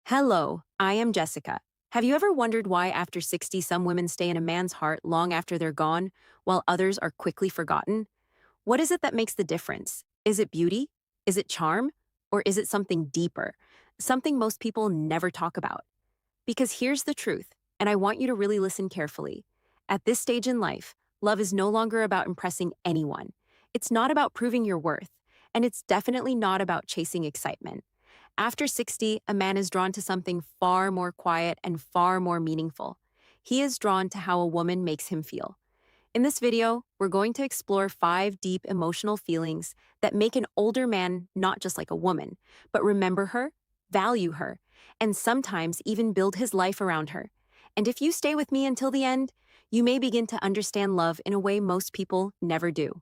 Hello, I am Jessica. Have you ever wondered why after 60 some women stay in a man's heart long after they're gone, while others are quickly forgotten? What is it that makes the difference? Is it beauty? Is it charm? Or is it something deeper? Something most people never talk about? Because here's the truth, and I want you to really listen carefully. At this stage in life, love is no longer about impressing anyone. It's not about proving your worth, and it's definitely not about chasing excitement. After 60, a man is drawn to something far more quiet and far more meaningful. He is drawn to how a woman makes him feel. In this video, we're going to explore 5 deep emotional feelings that make an older man not just like a woman, but remember her, value her, and sometimes even build his life around her. And if you stay with me until the end, you may begin to understand love in a way most people never do.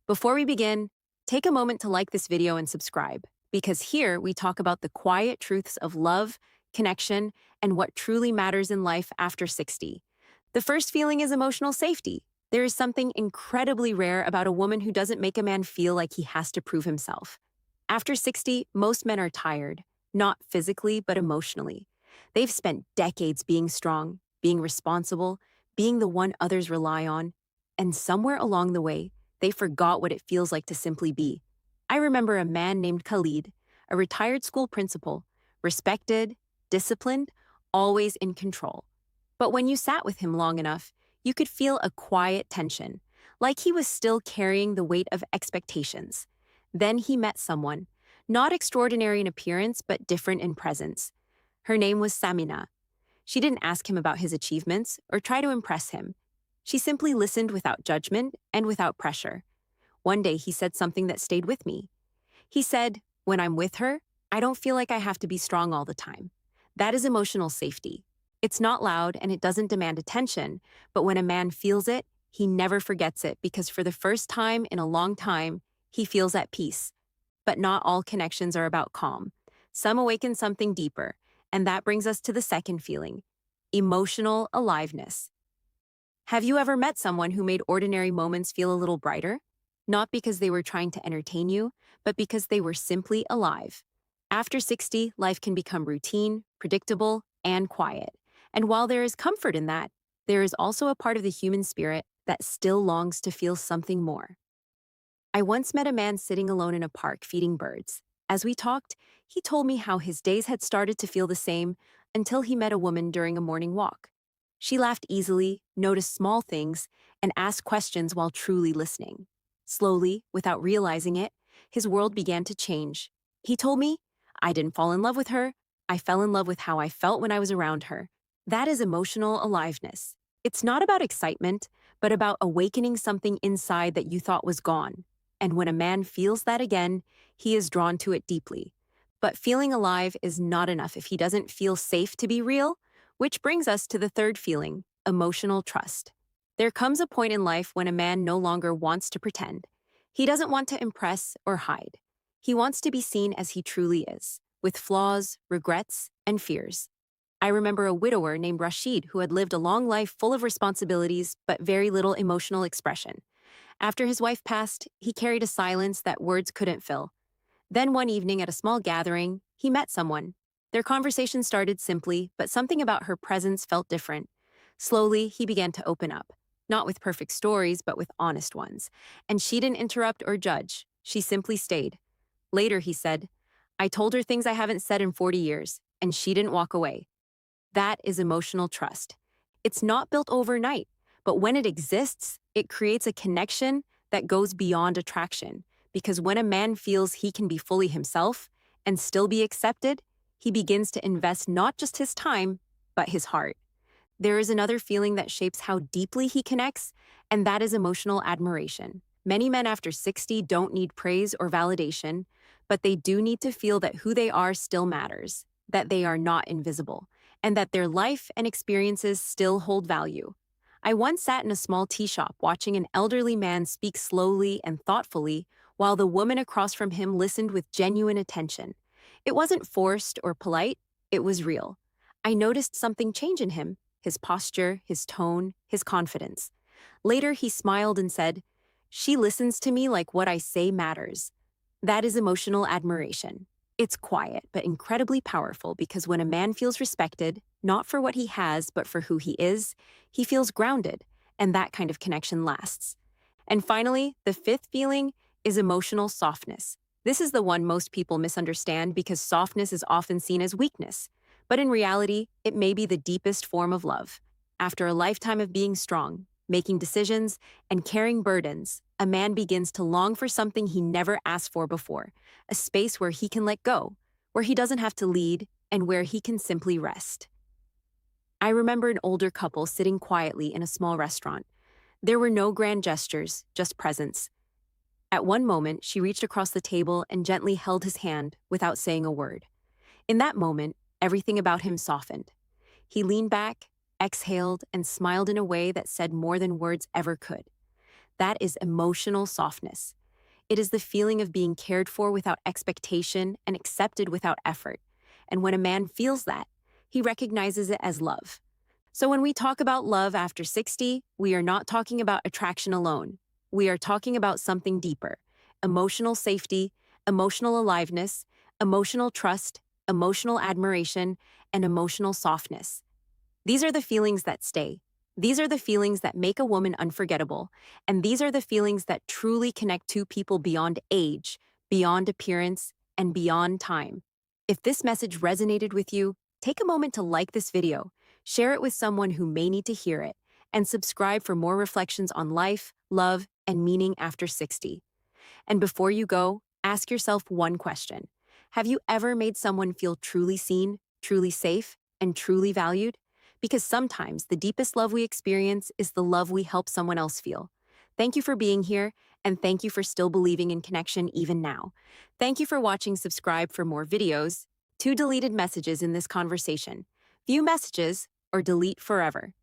Before we begin, take a moment to like this video and subscribe, because here we talk about the quiet truths of love, connection, and what truly matters in life after 60. The first feeling is emotional safety. There is something incredibly rare about a woman who doesn't make a man feel like he has to prove himself. After 60, most men are tired, not physically, but emotionally. They've spent decades being strong, being responsible, being the one others rely on, and somewhere along the way, they forgot what it feels like to simply be. I remember a man named Khalid, a retired school principal, respected, disciplined, always in control. But when you sat with him long enough, you could feel a quiet tension, like he was still carrying the weight of expectations. Then he met someone, not extraordinary in appearance, but different in presence. Her name was Samina. She didn't ask him about his achievements or try to impress him. She simply listened without judgment and without pressure. One day he said something that stayed with me. He said, "When I'm with her, I don't feel like I have to be strong all the time." That is emotional safety. It's not loud and it doesn't demand attention, but when a man feels it, he never forgets it because for the first time in a long time, he feels at peace. But not all connections are about calm. Some awaken something deeper, and that brings us to the second feeling, emotional aliveness. Have you ever met someone who made ordinary moments feel a little brighter? Not because they were trying to entertain you, but because they were simply alive. After 60, life can become routine, predictable, and quiet. And while there is comfort in that, there is also a part of the human spirit that still longs to feel something more. I once met a man sitting alone in a park feeding birds. As we talked, he told me how his days had started to feel the same until he met a woman during a morning walk. She laughed easily, noticed small things, and asked questions while truly listening. Slowly, without realizing it, his world began to change. He told me, "I didn't fall in love with her. I fell in love with how I felt when I was around her." That is emotional aliveness. It's not about excitement, but about awakening something inside that you thought was gone. And when a man feels that again, he is drawn to it deeply. But feeling alive is not enough if he doesn't feel safe to be real, which brings us to the third feeling, emotional trust. There comes a point in life when a man no longer wants to pretend. He doesn't want to impress or hide. He wants to be seen as he truly is, with flaws, regrets, and fears. I remember a widower named Rashid who had lived a long life full of responsibilities but very little emotional expression. After his wife passed, he carried a silence that words couldn't fill. Then one evening at a small gathering, he met someone. Their conversation started simply, but something about her presence felt different. Slowly, he began to open up, not with perfect stories, but with honest ones. And she didn't interrupt or judge. She simply stayed. Later, he said, "I told her things I haven't said in 40 years, and she didn't walk away." That is emotional trust. It's not built overnight, but when it exists, it creates a connection that goes beyond attraction. Because when a man feels he can be fully himself and still be accepted, he begins to invest not just his time, but his heart. There is another feeling that shapes how deeply he connects, and that is emotional admiration. Many men after 60 don't need praise or validation, but they do need to feel that who they are still matters, that they are not invisible, and that their life and experiences still hold value. I once sat in a small tea shop watching an elderly man speak slowly and thoughtfully while the woman across from him listened with genuine attention. It wasn't forced or polite, it was real. I noticed something change in him, his posture, his tone, his confidence. Later, he smiled and said, "She listens to me like what I say matters." That is emotional admiration. It's quiet, but incredibly powerful because when a man feels respected, not for what he has, but for who he is, he feels grounded, and that kind of connection lasts. And finally, the fifth feeling is emotional softness. This is the one most people misunderstand because softness is often seen as weakness. But in reality, it may be the deepest form of love. After a lifetime of being strong, making decisions, and carrying burdens, a man begins to long for something he never asked for before, a space where he can let go, where he doesn't have to lead, and where he can simply rest. I remember an older couple sitting quietly in a small restaurant. There were no grand gestures, just presence. At one moment, she reached across the table and gently held his hand without saying a word. In that moment, everything about him softened. He leaned back, exhaled, and smiled in a way that said more than words ever could. That is emotional softness. It is the feeling of being cared for without expectation and accepted without effort. And when a man feels that, he recognizes it as love. So when we talk about love after 60, we are not talking about attraction alone. We are talking about something deeper: emotional safety, emotional aliveness, emotional trust, emotional admiration, and emotional softness. These are the feelings that stay. These are the feelings that make a woman unforgettable. And these are the feelings that truly connect two people beyond age, beyond appearance, and beyond time. If this message resonated with you, take a moment to like this video, share it with someone who may need to hear it, and subscribe for more reflections on life, love, and meaning after 60. And before you go, ask yourself one question. Have you ever made someone feel truly seen, truly safe, and truly valued? Because sometimes the deepest love we experience is the love we help someone else feel. Thank you for being here, and thank you for still believing in connection even now. Thank you for watching. Subscribe for more videos. 2 deleted messages in this conversation. View messages or delete forever.